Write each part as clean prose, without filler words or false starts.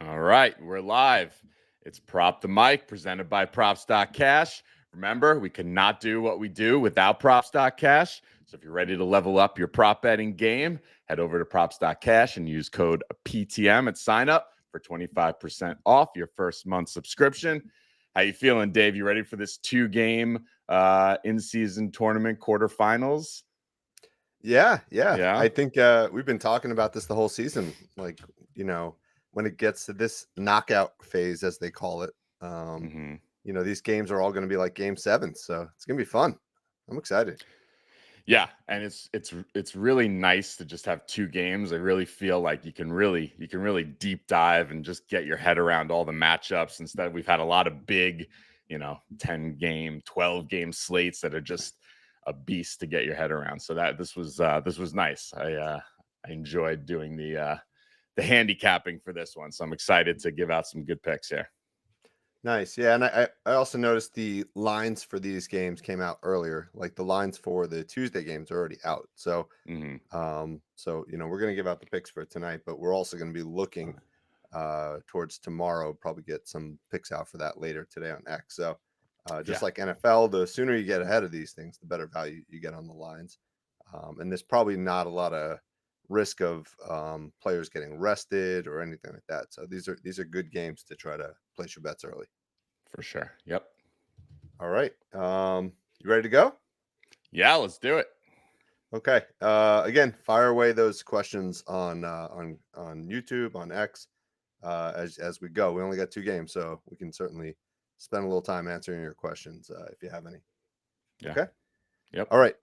All right, we're live. It's Prop the Mic presented by Props.cash. Remember, we cannot do what we do without Props.cash. So if you're ready to level up your prop betting game, head over to Props.cash and use code PTM at sign up for 25% off your first month subscription. How you feeling, Dave? You ready for this two-game in-season tournament quarterfinals? Yeah. Yeah. I think we've been talking about this the whole season. When it gets to this knockout phase, as they call it, Mm-hmm. these games are all going to be like game seven. So it's going to be fun. I'm excited. Yeah, and it's really nice to just have two games. I really feel like you can really deep dive and just get your head around all the matchups. Instead, we've had a lot of big, 10 game, 12 game slates that are just a beast to get your head around. So that this was nice. I enjoyed doing the handicapping for this one. So I'm excited to give out some good picks here. Nice. Yeah. And I also noticed the lines for these games came out earlier. Like the lines for the Tuesday games are already out. So, Mm-hmm. we're going to give out the picks for tonight, but we're also going to be looking towards tomorrow, probably get some picks out for that later today on X. So, just Yeah. like NFL, the sooner you get ahead of these things, the better value you get on the lines. And there's probably not a lot of risk of players getting rested or anything like that. So these are good games to try to place your bets early. For sure. Yep. All right, you ready to go? Yeah, let's do it. Okay. Again, fire away those questions on YouTube, on X, as we go. We only got two games, so we can certainly spend a little time answering your questions if you have any. Yeah. Okay. Yep. All right.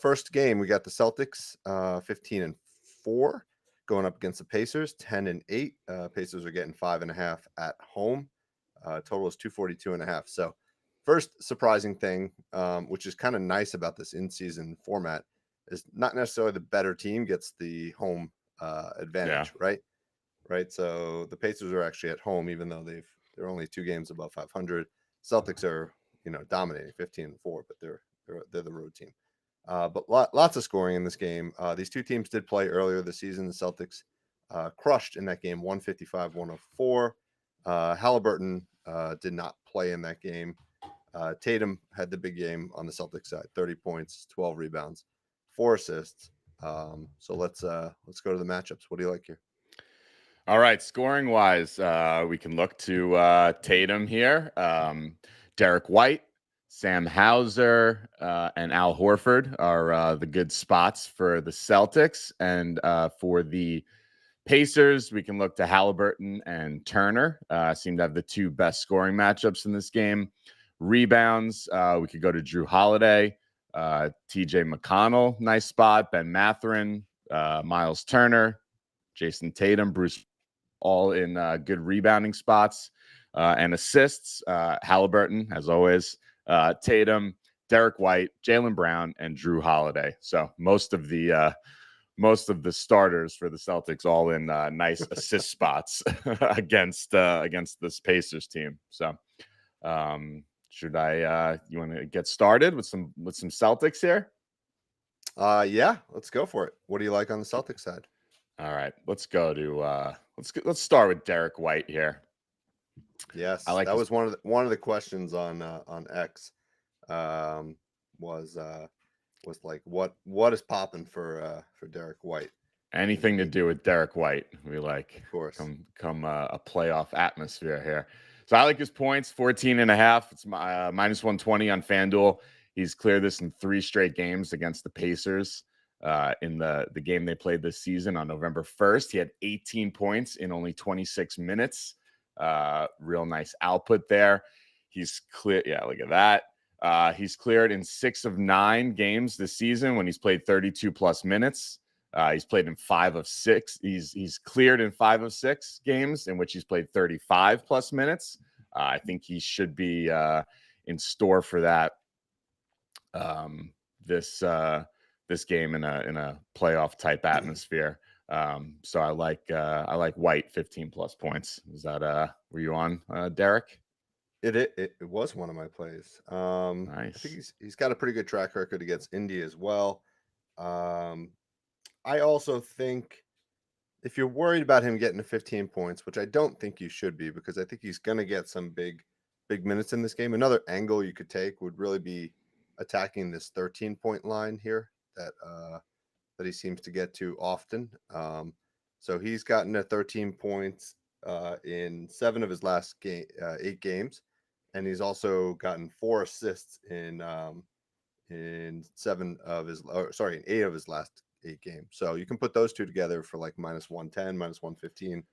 First game, we got the Celtics, 15-4, going up against the Pacers, 10-8. Pacers are getting 5.5 at home. Total is 242.5. So, first surprising thing, which is kind of nice about this in-season format, is not necessarily the better team gets the home Yeah. advantage, right? Right. So the Pacers are actually at home, even though they're only two games above 500. Celtics are dominating 15-4, but they're the road team. But lots of scoring in this game. These two teams did play earlier this season. The Celtics crushed in that game, 155-104. Halliburton did not play in that game. Tatum had the big game on the Celtics side, 30 points, 12 rebounds, 4 assists. So let's go to the matchups. What do you like here? All right, scoring wise, we can look to Tatum here, Derek White, Sam Hauser, and Al Horford are the good spots for the Celtics. And for the Pacers, we can look to Halliburton and Turner. Seem to have the two best scoring matchups in this game. Rebounds, we could go to Drew Holiday, TJ McConnell, nice spot, Ben Mathurin, Miles Turner, Jason Tatum, Bruce, all in good rebounding spots and assists. Halliburton, as always, Tatum, Derek White, Jaylen Brown, and Drew Holiday. So most of the starters for the Celtics all in nice assist spots against this Pacers team. So should I you want to get started with some Celtics here? Yeah, let's go for it. What do you like on the Celtics side? All right, let's go to let's start with Derek White here. I Yes, like that his was one of the questions on X. Um, was like what is popping for Derek White? anything to He, do with Derek White. We like of course. come a playoff atmosphere here. So I like his points, 14.5. It's minus 120 on FanDuel. He's cleared this in 3 straight games against the Pacers. In the game they played this season on November 1st, he had 18 points in only 26 minutes. Real nice output there. He's clear. Yeah, look at that. He's cleared in 6 of 9 games this season when he's played 32 plus minutes. He's played in 5 of 6. He's cleared in 5 of 6 games in which he's played 35 plus minutes. I think he should be in store for that this game in a playoff type atmosphere. So I like White 15 plus points. Is that were you on Derek? It was one of my plays. I think Nice. he's got a pretty good track record against Indy as well. I also think if you're worried about him getting to 15 points, which I don't think you should be, because I think he's going to get some big minutes in this game. Another angle you could take would really be attacking this 13-point line here that he seems to get to often. So he's gotten to 13 points in 7 of his last 8 games, and he's also gotten 4 assists in 7 of his, in 8 of his last 8 games. So you can put those two together for like -110, -115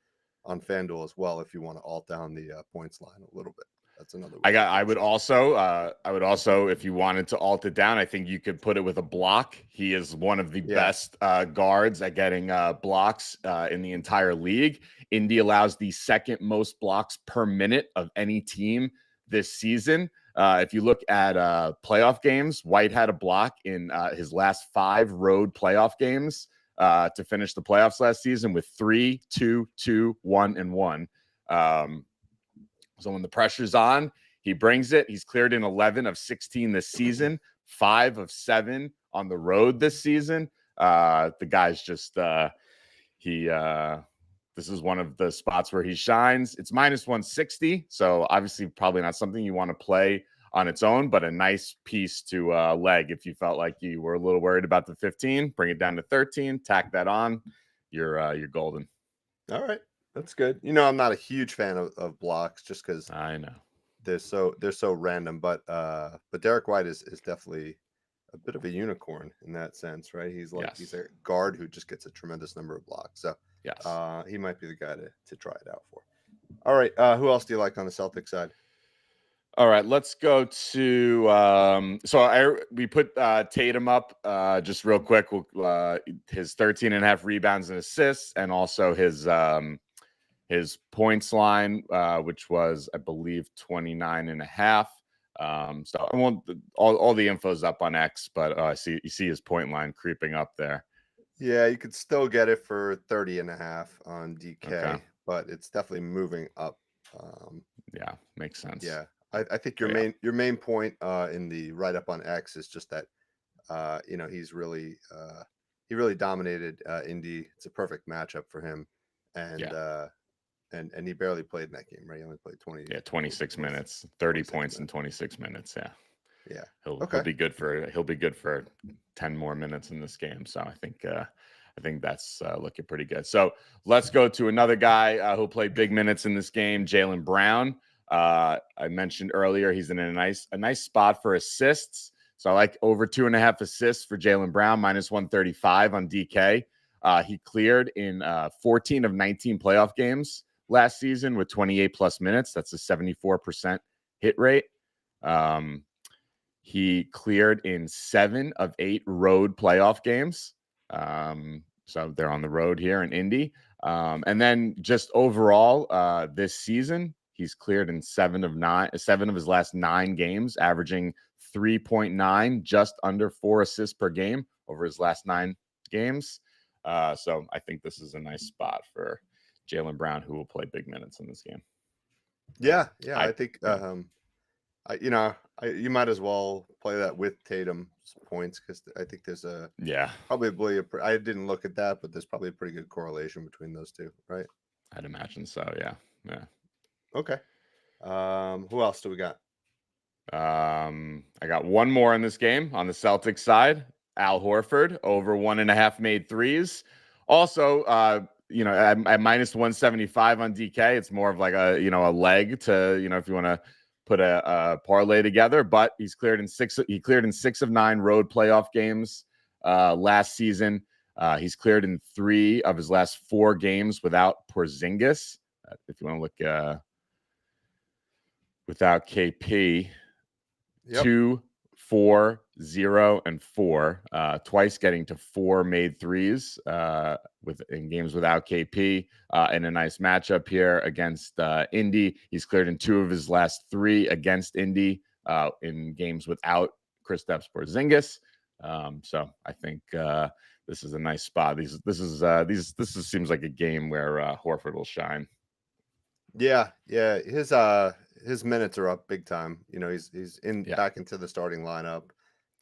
on FanDuel as well if you want to alt down the points line a little bit. That's another way. I would also, if you wanted to alt it down, I think you could put it with a block. He is one of the best guards at getting blocks in the entire league. Indy allows the second most blocks per minute of any team this season. If you look at playoff games, White had a block in his last 5 road playoff games to finish the playoffs last season with 3, 2, 2, 1, and 1. So when the pressure's on, he brings it. He's cleared in 11 of 16 this season, 5 of 7 on the road this season. The guy's just this is one of the spots where he shines. It's -160, so obviously probably not something you want to play on its own, but a nice piece to leg if you felt like you were a little worried about the 15. Bring it down to 13, tack that on. You're golden. All right. That's good. I'm not a huge fan of blocks just because I know they're so random. But Derek White is definitely a bit of a unicorn in that sense, right? He's like he's a guard who just gets a tremendous number of blocks. So he might be the guy to try it out for. All right. Who else do you like on the Celtics side? All right, let's go to we put Tatum up just real quick. His 13.5 rebounds and assists, and also his points line, which was, I believe, 29.5. So I won't, all the info's up on X, but you see his point line creeping up there. Yeah, you could still get it for 30.5 on DK, but it's definitely moving up. Yeah, makes sense. Yeah. I think your main point in the write up on X is just that he's really he really dominated Indy. It's a perfect matchup for him, and he barely played in that game, right? He only played 26 minutes, 30 points in 26 minutes. Yeah. He'll be good for 10 more minutes in this game. So I think that's looking pretty good. So let's go to another guy who played big minutes in this game, Jaylen Brown. I mentioned earlier he's in a nice spot for assists. So I like over 2.5 assists for Jaylen Brown, -135 on DK. He cleared in 14 of 19 playoff games last season with 28 plus minutes. That's a 74% hit rate. He cleared in 7 of 8 road playoff games. So they're on the road here in Indy. And then just overall this season, he's cleared in 7 of his last 9 games, averaging 3.9, just under 4 assists per game over his last 9 games. So I think this is a nice spot for Jaylen Brown, who will play big minutes in this game. Yeah. I think you might as well play that with Tatum's points because I think there's probably I didn't look at that, but there's probably a pretty good correlation between those two, right? I'd imagine so. Yeah. Okay. Who else do we got? I got one more in this game on the Celtics side. Al Horford over 1.5 made threes. Also, at -175 on DK, it's more of like a leg to, if you want to put a parlay together, but he cleared in 6 of 9 road playoff games last season. He's cleared in 3 of his last 4 games without Porzingis. If you want to look without KP, 2, 4, 0, and 4. Twice getting to 4 made threes in games without KP. In a nice matchup here against Indy. He's cleared in 2 of his last 3 against Indy in games without Kristaps Porzingis. So I think this is a nice spot. This seems like a game where Horford will shine. Yeah. His minutes are up big time. He's back into the starting lineup.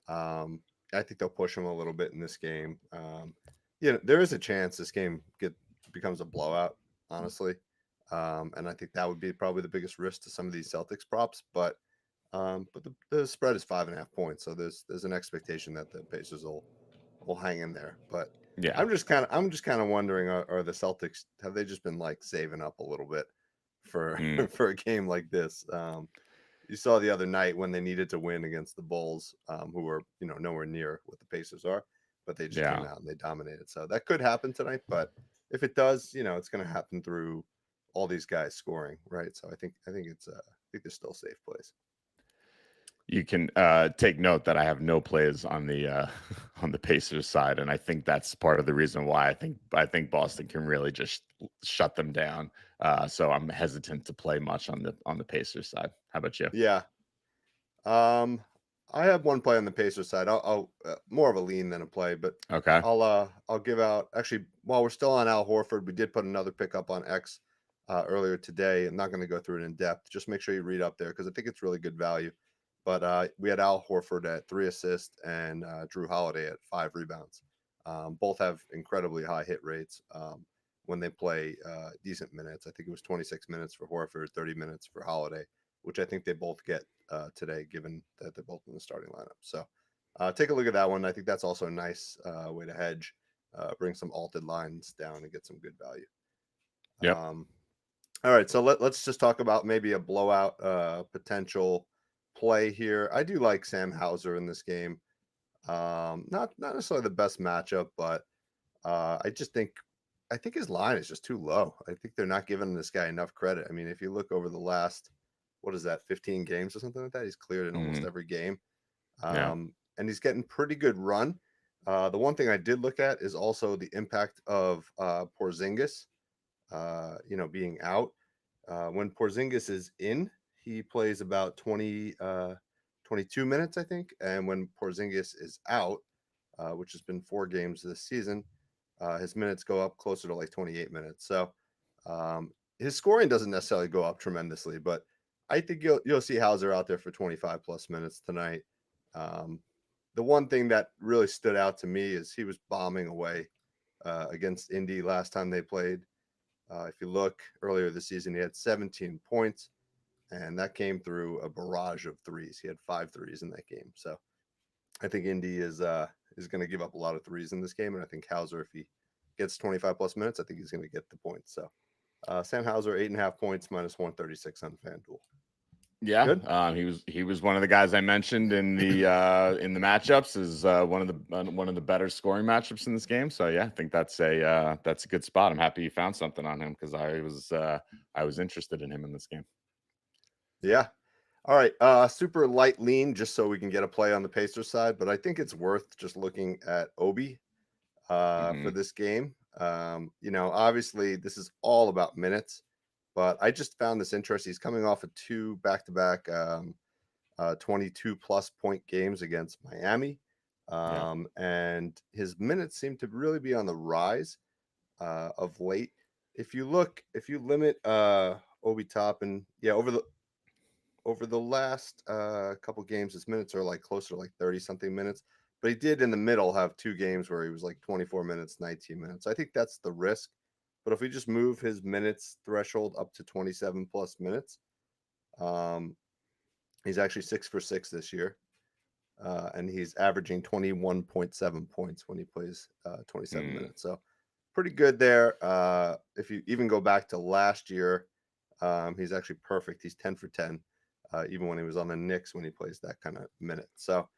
I think they'll push him a little bit in this game. There is a chance this game becomes a blowout, honestly. And I think that would be probably the biggest risk to some of these Celtics props. But the spread is 5.5 points, so there's an expectation that the Pacers will hang in there. But Yeah. I'm just kind of wondering, are the Celtics, have they just been like saving up a little bit for Mm, for a game like this? You saw the other night when they needed to win against the Bulls, who were nowhere near what the Pacers are, but they just came yeah. out and they dominated. So that could happen tonight, but if it does, it's going to happen through all these guys scoring, right? So I think there's still safe plays. You can take note that I have no plays on the on the Pacers side, and I think that's part of the reason why I think Boston can really just shut them down. So I'm hesitant to play much on the Pacers side. How about you? Yeah. Um, I have one play on the Pacers side. I'll more of a lean than a play, but Okay. I'll give out, actually, while we're still on Al Horford, we did put another pickup on X earlier today. I'm not going to go through it in depth. Just make sure you read up there because I think it's really good value. But we had Al Horford at 3 assists and Drew Holiday at 5 rebounds. Both have incredibly high hit rates when they play decent minutes. I think it was 26 minutes for Horford, 30 minutes for Holiday, which I think they both get today, given that they're both in the starting lineup. So take a look at that one. I think that's also a nice way to hedge, bring some alted lines down and get some good value. Yep. All right, so let's just talk about maybe a blowout potential play here. I do like Sam Hauser in this game. Not necessarily the best matchup, but I think his line is just too low. I think they're not giving this guy enough credit. I mean, if you look over the last, what is that, 15 games or something like that, he's cleared in almost Hmm. every game. Yeah. And he's getting pretty good run. The one thing I did look at is also the impact of Porzingis, being out. When Porzingis is in, he plays about 22 minutes, I think. And when Porzingis is out, which has been 4 games this season, his minutes go up closer to like 28 minutes. So um, his scoring doesn't necessarily go up tremendously, but I think you'll see Hauser out there for 25 plus minutes tonight. Um, the one thing that really stood out to me is he was bombing away against Indy last time they played. If you look earlier this season, he had 17 points, and that came through a barrage of threes. He had 5 threes in that game. So I think Indy is going to give up a lot of threes in this game, and I think Hauser, if he gets 25 plus minutes, I think he's going to get the points. So Sam Hauser, 8.5 points, minus 136 on FanDuel. Yeah, Good. he was one of the guys I mentioned in the matchups is one of the better scoring matchups in this game. So yeah, I think that's a good spot. I'm happy you found something on him because I was interested in him in this game. Yeah. All right. Super light lean, just so we can get a play on the Pacers side, but I think it's worth just looking at Obi for Hmm. this game. Obviously this is all about minutes, but I just found this interesting. He's coming off of 2 back-to-back 22 plus point games against Miami. Yeah. And his minutes seem to really be on the rise of late. If you limit Obi Toppin, yeah, over the last couple games, his minutes are like closer to like 30 something minutes. But he did in the middle have 2 games where he was like 24 minutes, 19 minutes. I think that's the risk. But if we just move his minutes threshold up to 27 plus minutes, um, he's actually 6 for 6 this year. And he's averaging 21.7 points when he plays 27 Mm. minutes. So pretty good there. If you even go back to last year, he's actually perfect. He's 10 for 10, even when he was on the Knicks when he plays that kind of minute. So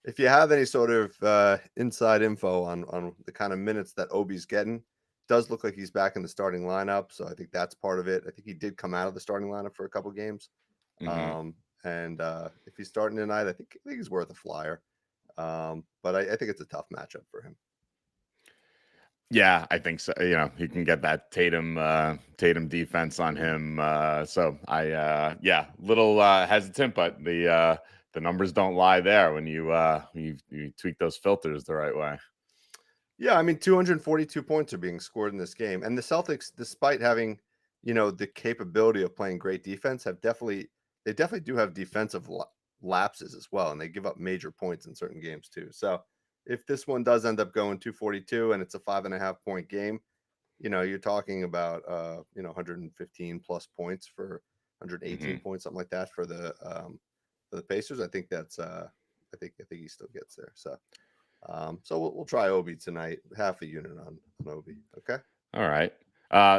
if you have any sort of inside info on the kind of minutes that Obi's getting, does look like he's back in the starting lineup. So I think that's part of it. I think he did come out of the starting lineup for a couple games. Hmm. Um, and if he's starting tonight, I think he's worth a flyer. But I think it's a tough matchup for him. Yeah, I think so. He can get that Tatum defense on him. So yeah, little hesitant, but the numbers don't lie there when you tweak those filters the right way. Yeah, I mean, 242 points are being scored in this game, and the Celtics, despite having the capability of playing great defense, they definitely do have defensive lapses as well, and they give up major points in certain games too. So if this one does end up going 242 and it's a 5.5 point game, you're talking about 115 plus points for 118 Hmm. points, something like that for the Pacers. I think that's I think he still gets there. So we'll try Obi tonight. Half a unit on Obi. Okay. All right.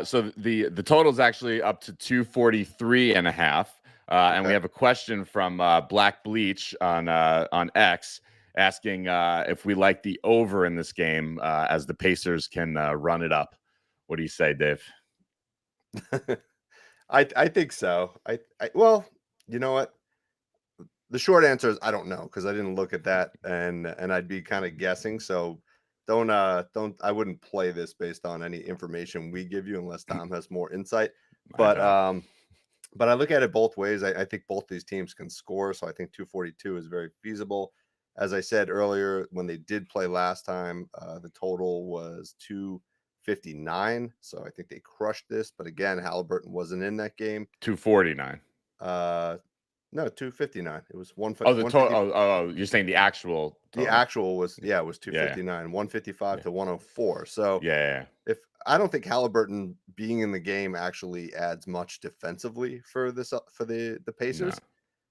So the total is actually up to 243 and a half. And we Okay. have a question from Black Bleach on X asking if we like the over in this game as the Pacers can run it up. What do you say, Dave? I think so. Well, you know what? The short answer is I don't know because I didn't look at that and I'd be kind of guessing. So don't I wouldn't play this based on any information we give you unless Tom has more insight. I But bet. but I look at it both ways. I think both these teams can score, so I think 242 is very feasible. As I said earlier, when they did play last time, the total was 259. So I think they crushed this. But again, Halliburton wasn't in that game. 249. Uh, no, 259. It was Oh, the total. 150. Oh, you're saying the actual The total. actual was it was Yeah. 259, 155 Yeah. to 104. So Yeah. if I don't think Halliburton being in the game actually adds much defensively for this for the No. Pacers.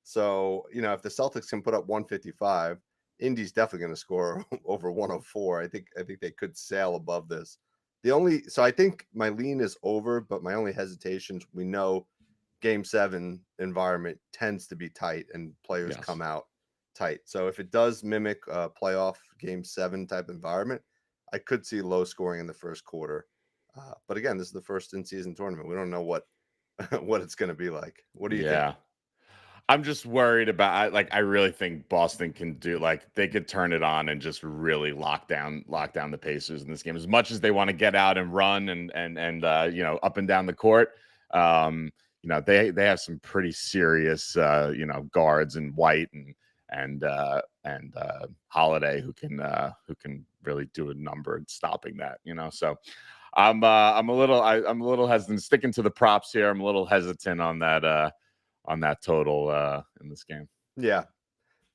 So, if the Celtics can put up 155, Indy's definitely going to score over 104. I think they could sail above this. So I think my lean is over, but my only hesitations, we know game 7 environment tends to be tight and players Yes. come out tight. So if it does mimic a playoff game 7 type environment, I could see low scoring in the first quarter. But again, this is the first in season tournament. We don't know what what it's going to be like. What do you think? Yeah. I'm just worried about I really think Boston can do like they could turn it on and just really lock down the Pacers in this game as much as they want to get out and run and up and down the court. Um, they have some pretty serious guards in White and Holiday who can really do a number in stopping that. So I'm a little hesitant sticking to the props here. I'm a little hesitant on that total in this game. Yeah.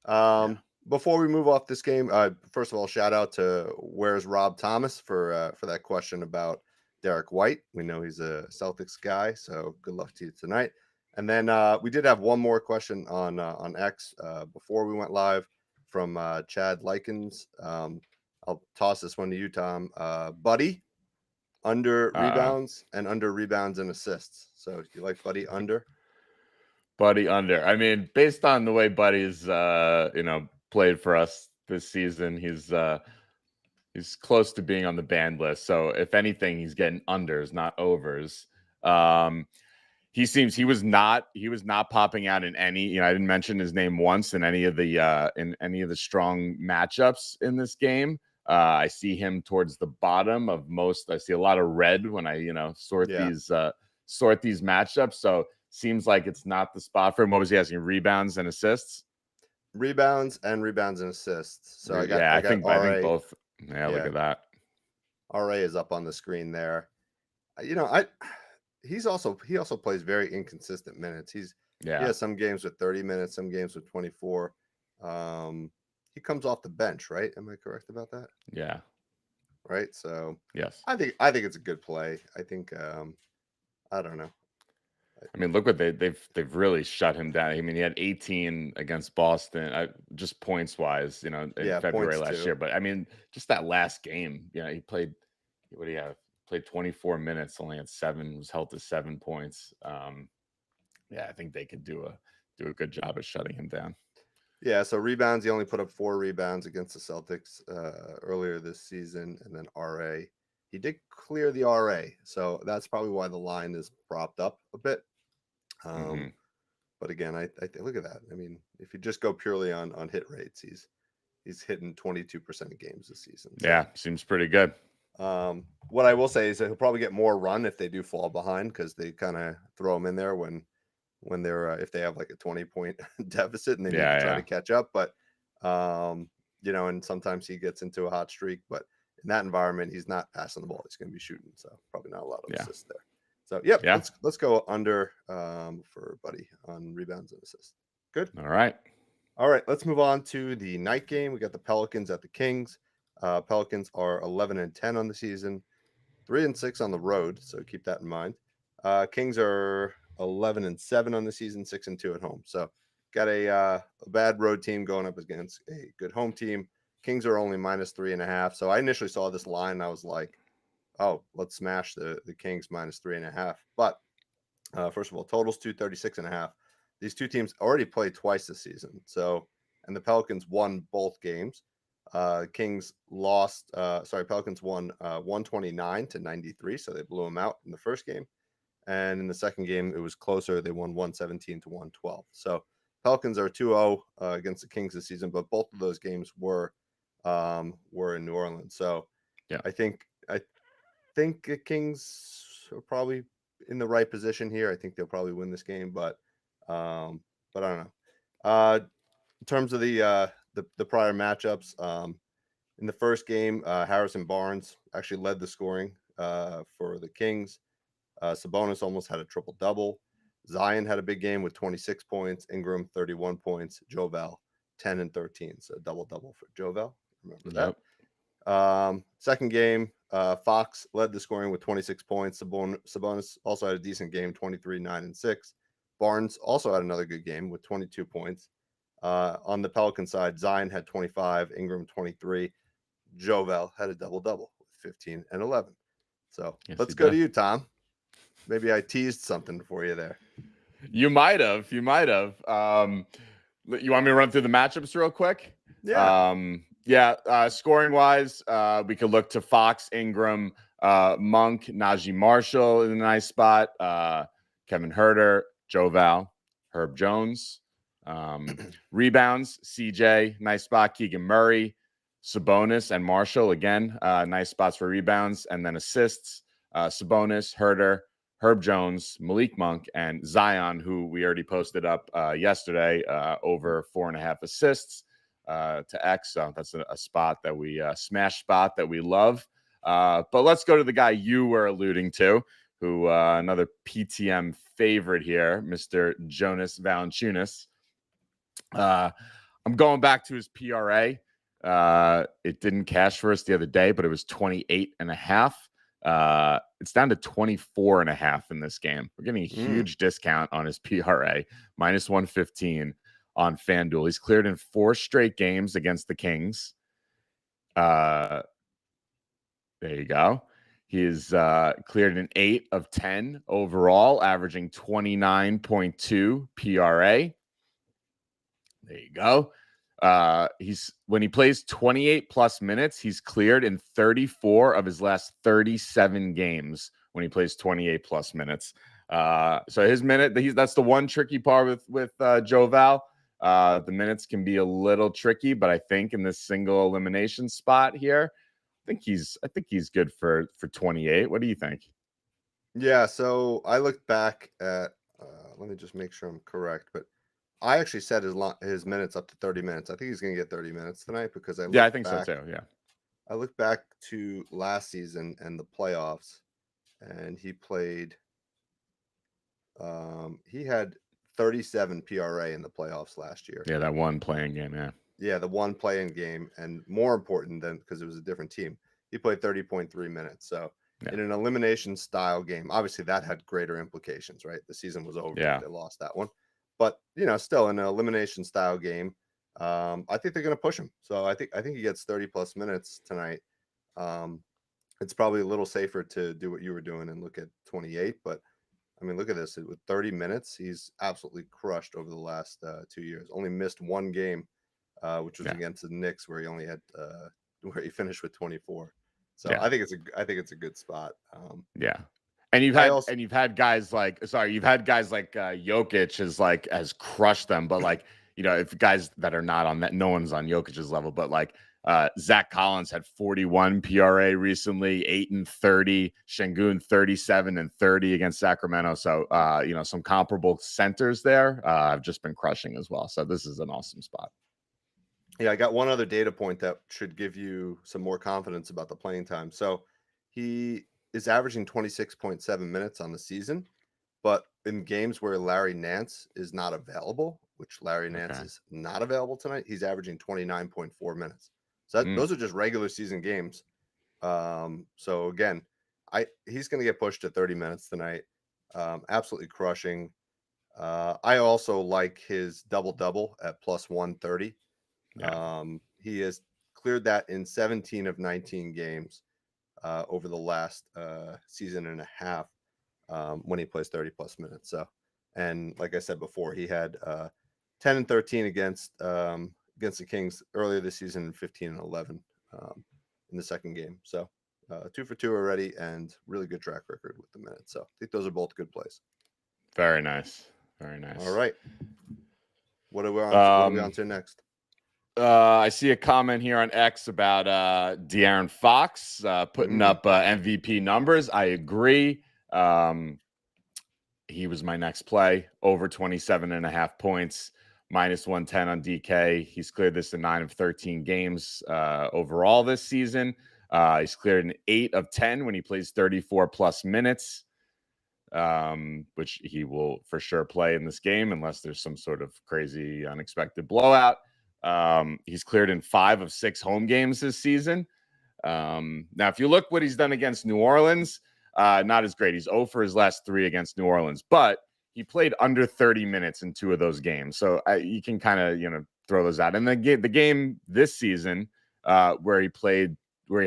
Yeah. Before we move off this game, first of all, shout out to Where's Rob Thomas for that question about Derek White. We know he's a Celtics guy, so good luck to you tonight. And then we did have one more question on X before we went live from Chad Likens. I'll toss this one to you, Tom. Buddy, under Uh, rebounds and under rebounds and assists. So you like Buddy under? Buddy under. I mean, based on the way Buddy's played for us this season, he's close to being on the banned list. So if anything, he's getting unders, not overs. Um, he was not popping out in any. I didn't mention his name once in any of the strong matchups in this game. I see him towards the bottom of most. I see a lot of red when I sort Yeah. these matchups. So seems like it's not the spot for him. What was he asking? Rebounds and assists? Rebounds and assists. So I I got think RA. both. Yeah, look Yeah, at that. RA is up on the screen there. I he also plays very inconsistent minutes. He Yeah, has some games with 30 minutes, some games with 24. He comes off the bench, right? Am I correct about that? yeah, Right. So yes. I think it's a good play. I think I don't know. I mean, look what they've really shut him down. I mean, he had 18 against Boston, just points wise, in Yeah, February points last too. year. But I mean, just that last game, he played. What do you have? Played 24 minutes, only had seven. Was held to 7 points. Yeah, I think they could do a good job at shutting him down. Yeah, so rebounds, he only put up 4 rebounds against the Celtics earlier this season, and then RA. He did clear the RA, so that's probably why the line is propped up a bit. Hmm. But again, I look at that. I mean, if you just go purely on hit rates, he's hitting 22% of games this season. So, Yeah, seems pretty good. what I will say is that he'll probably get more run if they do fall behind because they kind of throw him in there when they're if they have like a 20-point deficit and they need to try to Yeah, catch up. But and sometimes he gets into a hot streak, but in that environment, he's not passing the ball. He's going to be shooting, so probably not a lot of yeah, assists there. So yep, yeah. let's go under for Buddy on rebounds and assists. Good. All right. All right, let's move on to the night game. We got the Pelicans at the Kings. Pelicans are 11-10 on the season. 3-6 on the road, so keep that in mind. Kings are 11-7 on the season, 6-2 at home. So got a bad road team going up against a good home team. Kings are only -3.5. So I initially saw this line, and I was like, "Oh, let's smash the Kings -3.5." But first of all, totals 236.5. These two teams already played twice this season. So, and the Pelicans won both games. Kings lost. Pelicans won 129-93, so they blew them out in the first game. And in the second game, it was closer. They won 117-112. So Pelicans are 2-0 against the Kings this season, but both of those games were in New Orleans. So Yeah. I think the Kings are probably in the right position here. I think they'll probably win this game, but I don't know. In terms of the prior matchups, in the first game, Harrison Barnes actually led the scoring for the Kings. Sabonis almost had a triple double. Zion had a big game with 26 points. Ingram 31 points. Jovel 10 and 13. So double for Jovel. Remember that. Second game, Fox led the scoring with 26 points. Sabonis also had a decent game, 23, 9 and 6. Barnes also had another good game with 22 points. On the Pelican side, Zion had 25, Ingram 23. Jovel had a double with 15 and 11. So let's go to you, Tom. Maybe I teased something for you there. You might have. You want me to run through the matchups real quick? Yeah. Scoring wise, we could look to Fox, Ingram, Monk, Najee Marshall in a nice spot. Kevin Huerter, Jovel, Herb Jones. Rebounds, CJ, nice spot. Keegan Murray, Sabonis, and Marshall again, nice spots for rebounds. And then assists, Sabonis, Huerter, Herb Jones, Malik Monk, and Zion, who we already posted up yesterday, over 4.5 assists to X. So that's a spot that we smash spot that we love. But let's go to the guy you were alluding to, who another PTM favorite here, Mr. Jonas Valanciunas. I'm going back to his PRA. It didn't cash for us the other day, but it was 28.5. It's down to 24.5 in this game. We're getting a huge discount on his PRA, -115 on FanDuel. He's cleared in 4 straight games against the Kings. There you go. He's cleared in 8 of 10 overall, averaging 29.2 PRA. There you go. When he plays 28 plus minutes, he's cleared in 34 of his last 37 games when he plays 28 plus minutes. So his minute, that's the one tricky part with Jovel. The minutes can be a little tricky, but I think in this single elimination spot here, I think he's good for 28. What do you think? Yeah, so I looked back at let me just make sure I'm correct, but I actually set his minutes up to 30 minutes. I think he's going to get 30 minutes tonight because I think so too. Yeah. I looked back to last season and the playoffs, and he played. He had 37 PRA in the playoffs last year. Yeah, that one playing game. Yeah. Yeah, the one playing game, and more important than because it was a different team, he played 30.3 minutes. So in an elimination style game, obviously that had greater implications, right? The season was over if they lost that one. But still in an elimination style game, I think they're going to push him. So I think he gets 30 plus minutes tonight. It's probably a little safer to do what you were doing and look at 28. But I mean, look at this with 30 minutes, he's absolutely crushed over the last 2 years. Only missed one game, which was against the Knicks, where he only had where he finished with 24. So I think it's a good spot. And you've had guys like Jokic has crushed them, but if guys that are not on that, no one's on Jokic's level, but Zach Collins had 41 PRA recently, 8 and 30, Şengün 37 and 30 against Sacramento. So some comparable centers there have just been crushing as well. So this is an awesome spot. Yeah, I got one other data point that should give you some more confidence about the playing time. So he is averaging 26.7 minutes on the season, but in games where Larry Nance is not available, which Larry Nance is not available tonight, he's averaging 29.4 minutes. So those are just regular season games. So again, He's going to get pushed to 30 minutes tonight. Absolutely crushing. I also like his double at plus 130. Yeah. He has cleared that in 17 of 19 games over the last season and a half when he plays 30 plus minutes. So, and like I said before, he had 10 and 13 against the Kings earlier this season, and 15 and 11 in the second game. So 2 for 2 already, and really good track record with the minutes. So I think those are both good plays. Very nice. Very nice. All right. What are we on to next? I see a comment here on X about De'Aaron Fox putting up MVP numbers. I agree. He was my next play, over 27.5 points, minus 110 on DK. He's cleared this in 9 of 13 games overall this season. He's cleared an 8 of 10 when he plays 34 plus minutes, which he will for sure play in this game unless there's some sort of crazy unexpected blowout. He's cleared in 5 of 6 home games this season. Now, if you look what he's done against New Orleans, not as great. He's 0 for his last 3 against New Orleans, but he played under 30 minutes in 2 of those games. So you can kind of, throw those out. And the game this season where he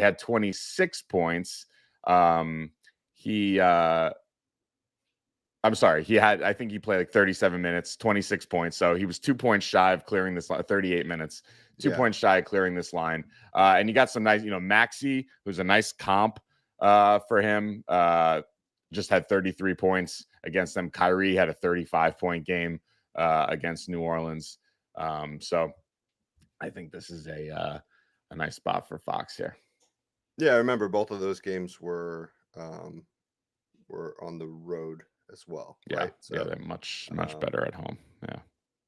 had 26 points, I think he played like 37 minutes, 26 points. So he was 2 points shy of clearing this 38 minutes, 2 points shy of clearing this line. And you got some nice, Maxey, who's a nice comp for him, just had 33 points against them. Kyrie had a 35-point game against New Orleans. So I think this is a nice spot for Fox here. Yeah, I remember both of those games were on the road as well. Yeah, right? So, they're much better at home. Yeah.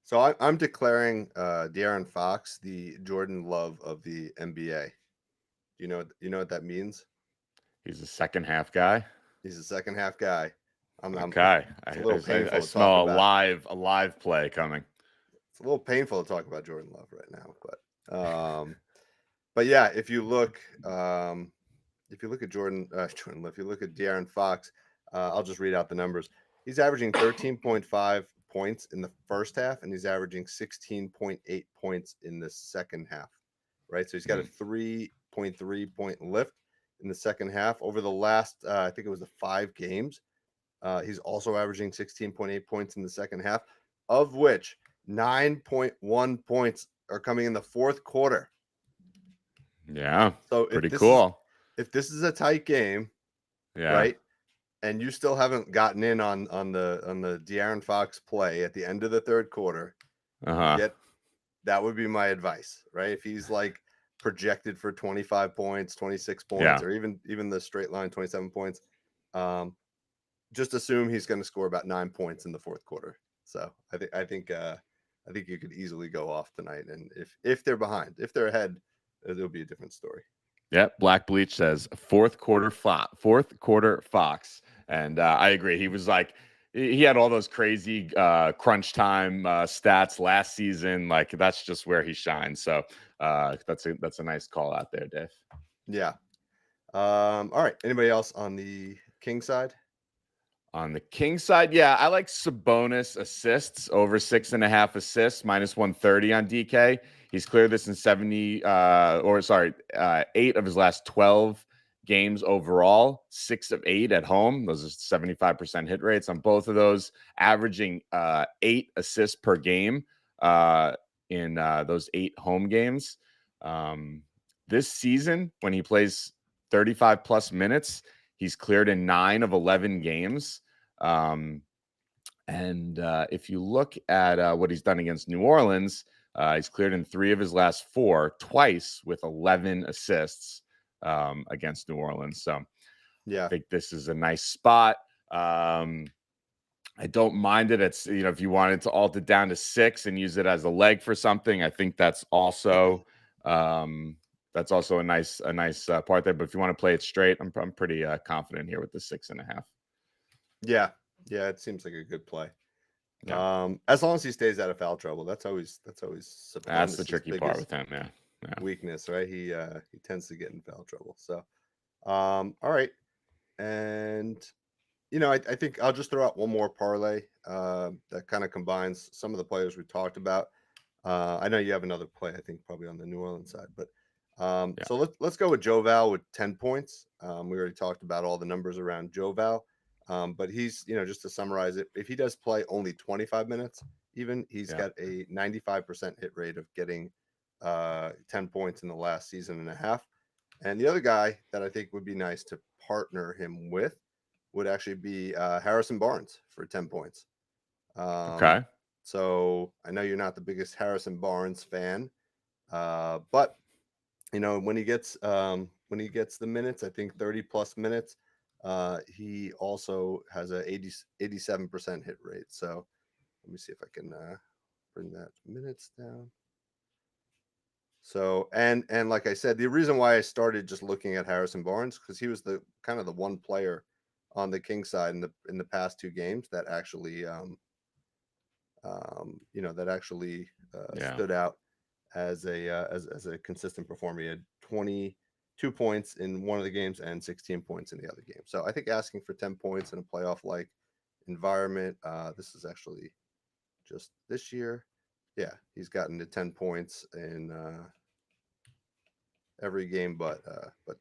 So I'm declaring De'Aaron Fox the Jordan Love of the NBA. You know what that means? He's a second half guy. He's a second half guy. Okay. It's a little painful. I smell a live play coming. It's a little painful to talk about Jordan Love right now, but yeah, if you look at Jordan Love, if you look at De'Aaron Fox, I'll just read out the numbers. He's averaging 13.5 points in the first half, and he's averaging 16.8 points in the second half. Right, so he's got a 3.3 point lift in the second half over the last. I think it was the 5 games. He's also averaging 16.8 points in the second half, of which 9.1 points are coming in the fourth quarter. Yeah. So pretty cool. If this is a tight game, right, and you still haven't gotten in on the De'Aaron Fox play at the end of the third quarter, that would be my advice, right? If he's like projected for 25 points, 26 points, or even the straight line 27 points, just assume he's going to score about 9 points in the fourth quarter. So I think you could easily go off tonight, and if they're behind, if they're ahead, it'll be a different story. Yeah, Black Bleach says fourth quarter Fox, and I agree. He was like, he had all those crazy crunch time stats last season. Like that's just where he shines. So that's a nice call out there, Dave. Yeah. All right. Anybody else on the King side? On the King side, yeah, I like Sabonis assists over 6.5 assists, minus 130 on DK. He's cleared this in 8 of his last 12 games overall, 6 of 8 at home. Those are 75% hit rates on both of those, averaging 8 assists per game in those 8 home games. This season, when he plays 35 plus minutes, he's cleared in 9 of 11 games. If you look at what he's done against New Orleans, he's cleared in 3 of his last 4, twice with 11 assists against New Orleans. So yeah, I think this is a nice spot. I don't mind it. It's, if you wanted to alt it down to 6 and use it as a leg for something, I think that's also a nice part there. But if you want to play it straight, I'm pretty confident here with the 6.5. Yeah, it seems like a good play. Yeah. As long as he stays out of foul trouble, that's always that's the tricky part with him. Yeah. Weakness, right? He tends to get in foul trouble. So, all right. And I think I'll just throw out one more parlay that kind of combines some of the players we talked about. I know you have another play, I think probably on the New Orleans side, but Yeah. so let's go with Joe Val with 10 points. We already talked about all the numbers around Joe Val, but he's, just to summarize it, if he does play only 25 minutes, even he's Yeah. got a 95% hit rate of getting 10 points in the last season and a half. And the other guy that I think would be nice to partner him with would actually be Harrison Barnes for 10 points. Okay. So I know you're not the biggest Harrison Barnes fan, but when he gets the minutes, I think 30 plus minutes, he also has a 87% hit rate. So let me see if I can bring that minutes down. So and like I said, the reason why I started just looking at Harrison Barnes, because he was the kind of the one player on the King side in the past 2 games that actually Yeah. stood out as a consistent performer. He had 22 points in one of the games and 16 points in the other game. So I think asking for 10 points in a playoff like environment, this is actually just this year. Yeah, he's gotten to 10 points in every game but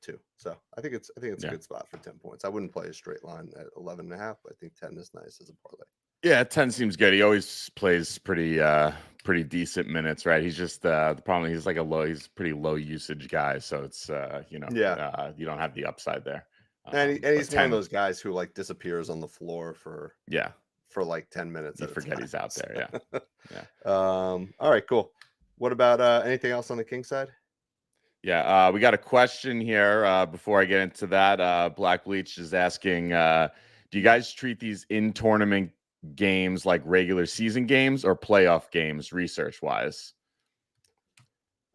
2. So I think it's a Yeah. good spot for 10 points. I wouldn't play a straight line at 11.5, but I think 10 is nice as a parlay. Yeah, 10 seems good. He always plays pretty decent minutes, right? He's just the problem. He's he's a pretty low usage guy, so it's you don't have the upside there. And But he's one of 10, those guys who like disappears on the floor for yeah, like 10 minutes you at a forget time. he's out there. Yeah, yeah, All right, cool. What about anything else on the King side? yeah. We got a question here before I get into that. Black Bleach is asking, do you guys treat these in tournament games like regular season games or playoff games, research wise?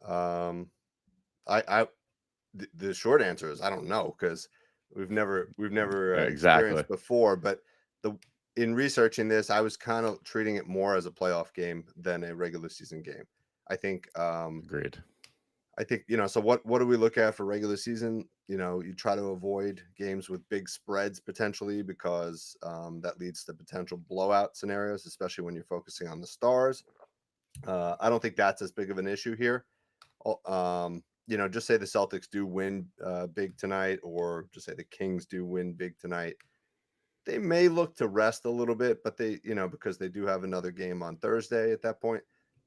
The short answer is I don't know, because we've never Exactly. experienced before. But in researching this, I was kind of treating it more as a playoff game than a regular season game. I think Agreed. so what do we look at for regular season? You try to avoid games with big spreads potentially, because that leads to potential blowout scenarios, especially when you're focusing on the stars. I don't think that's as big of an issue here. Just say the Celtics do win big tonight, or just say the Kings do win big tonight. They may look to rest a little bit, but they, because they do have another game on Thursday at that point.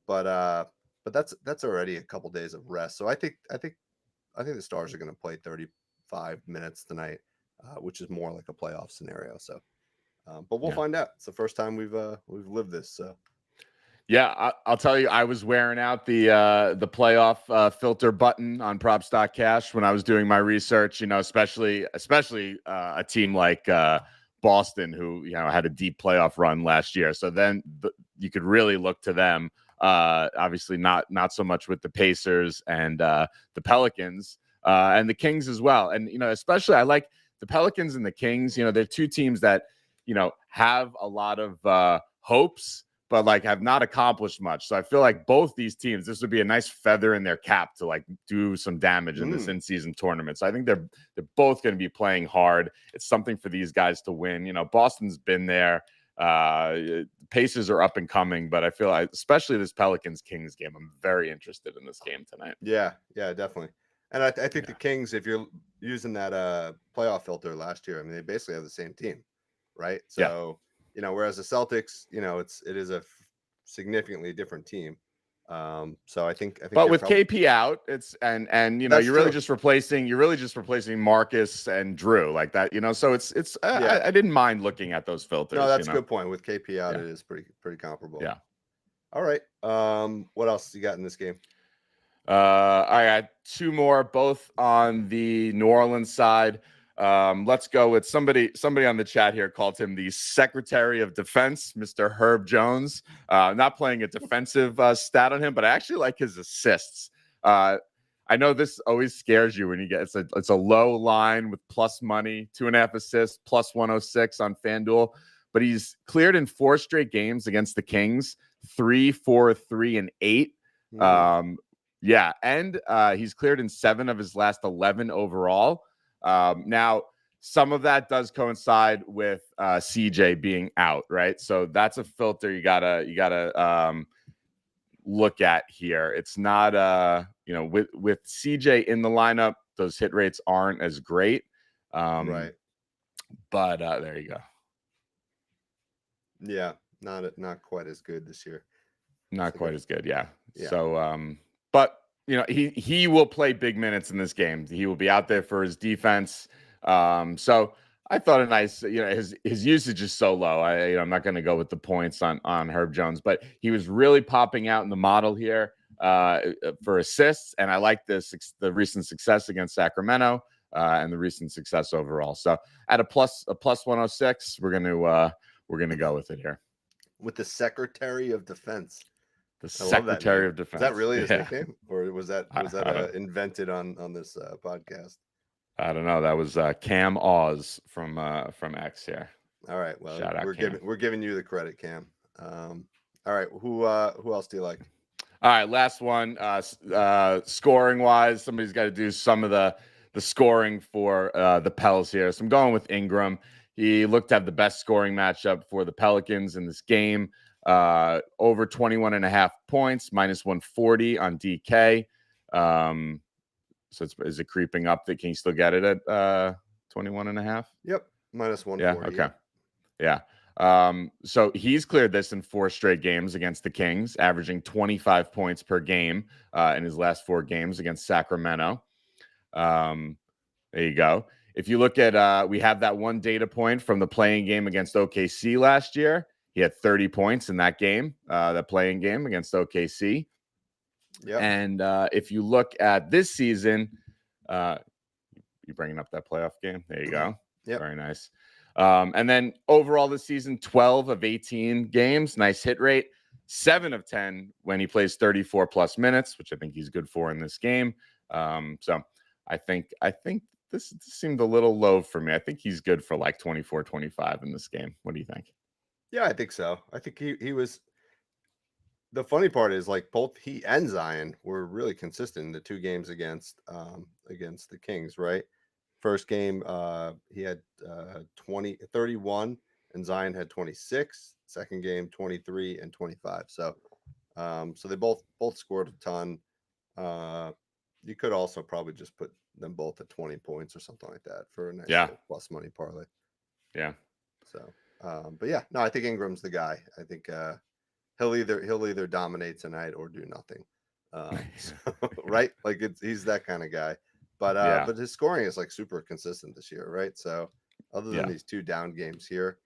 But that's already a couple days of rest. So I think the Stars are going to play 35 minutes tonight, which is more like a playoff scenario. So, but we'll find out. It's the first time we've lived this. So. Yeah, I'll tell you, I was wearing out the playoff filter button on Props.cash when I was doing my research. Especially a team like Boston, who had a deep playoff run last year. So then you could really look to them. Obviously, not so much with the Pacers and the Pelicans and the Kings as well. And especially I like the Pelicans and the Kings. They're two teams that have a lot of hopes, but have not accomplished much. So I feel like both these teams, this would be a nice feather in their cap to do some damage in this in-season tournament. So I think they're both going to be playing hard. It's something for these guys to win. Boston's been there. Pacers are up and coming, but I feel like, especially this Pelicans Kings game, I'm very interested in this game tonight. Yeah, definitely. And I think the Kings, if you're using that playoff filter last year, I mean, they basically have the same team, right? So. Whereas the Celtics, it is a significantly different team. So I think. But with KP out, it's and you're really just replacing Marcus and Drew like that. So it's I didn't mind looking at those filters. No, that's a good point. With KP out, it is pretty comparable. Yeah. All right. What else you got in this game? I got 2 more, both on the New Orleans side. Let's go with somebody on the chat here called him the Secretary of Defense, Mr. Herb Jones. Not playing a defensive stat on him, but I actually like his assists. I know this always scares you when you get it's a low line with plus money, 2.5 assists, plus 106 on FanDuel, but he's cleared in 4 straight games against the Kings, 3, 4, 3, and 8. And he's cleared in 7 of his last 11 overall. Now, some of that does coincide with CJ being out, right? So that's a filter you gotta look at here. It's not with CJ in the lineup, those hit rates aren't as great. Right. But there you go. Yeah, not quite as good this year. Not quite as good, yeah. Yeah. So but he will play big minutes in this game. He will be out there for his defense. So I thought a nice, his usage is so low. I'm not going to go with the points on Herb Jones, but he was really popping out in the model here for assists, and I like the recent success against Sacramento and the recent success overall. So at a plus 106, we're gonna go with it here. With the Secretary of Defense. The Secretary of Defense. Is that really his nickname, or was that invented on this podcast? I don't know. That was Cam Oz from X here. All right. Well, we're giving you the credit, Cam. All right. Who else do you like? All right. Last one. Scoring wise, somebody's got to do some of the scoring for the Pels here. So I'm going with Ingram. He looked to have the best scoring matchup for the Pelicans in this game. Over 21.5 points, minus 140 on DK. So is it creeping up? Can you still get it at 21.5? Yep, minus 140. Yeah. Okay. Yeah. So he's cleared this in 4 straight games against the Kings, averaging 25 points per game in his last 4 games against Sacramento. There you go. If you look at, we have that one data point from the playing game against OKC last year. He had 30 points in that game, that playing game against OKC. Yeah. And if you look at this season, you bringing up that playoff game? There you go. Yeah. Very nice. And then overall this season, 12 of 18 games, nice hit rate, 7 of 10 when he plays 34 plus minutes, which I think he's good for in this game. So I think this seemed a little low for me. I think he's good for like 24, 25 in this game. What do you think? Yeah, I think so. I think he was. The funny part is, like, both he and Zion were really consistent in the 2 games against the Kings, right? First game, he had 31, and Zion had 26. Second game, 23 and 25. So they both scored a ton. You could also probably just put them both at 20 points or something like that for a nice plus money parlay. Yeah. So, but yeah, no, I think Ingram's the guy. I think he'll either dominate tonight or do nothing. Right? Like he's that kind of guy. But his scoring is like super consistent this year, right? So other than these 2 down games here,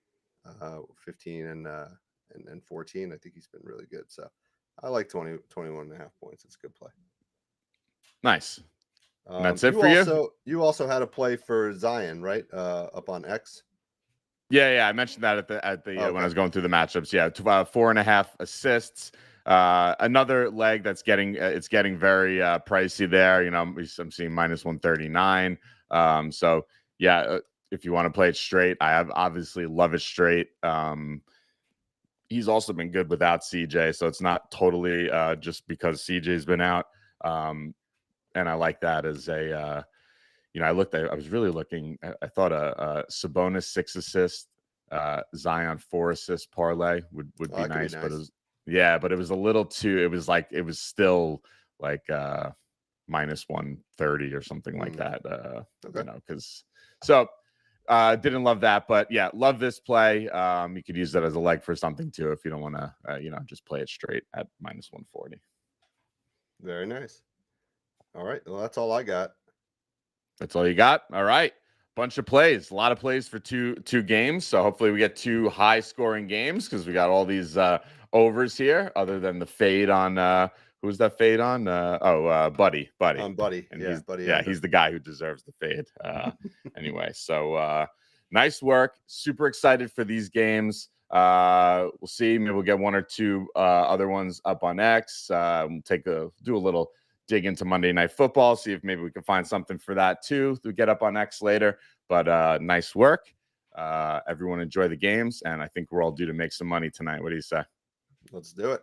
15 and 14, I think he's been really good. So I like 21.5 points. It's a good play. Nice. That's it for you. You also had a play for Zion, right? Up on X. Yeah. I mentioned that at the when I was going through the matchups. Yeah, 4.5 assists. Another leg that's getting very pricey there. I'm seeing minus 139. So yeah, if you want to play it straight, I obviously love it straight. He's also been good without CJ, so it's not totally just because CJ's been out. And I like that as a, I was really looking. I thought a Sabonis 6 assist, Zion 4 assist parlay would be nice, but it was a little too. It was still like minus 130 or something like that. Because didn't love that, but yeah, love this play. You could use that as a leg for something too if you don't want to, just play it straight at minus 140. Very nice. All right. Well, that's all I got. That's all you got? All right. Bunch of plays. A lot of plays for two games. So hopefully we get 2 high-scoring games because we got all these overs here other than the fade on who's that fade on? Buddy. Buddy. And Buddy. Yeah, he's the guy who deserves the fade. Anyway, so nice work. Super excited for these games. We'll see. Maybe we'll get 1 or 2 other ones up on X. We'll do a little dig into Monday Night Football, see if maybe we can find something for that too to get up on X later. But nice work. Everyone enjoy the games, and I think we're all due to make some money tonight. What do you say? Let's do it.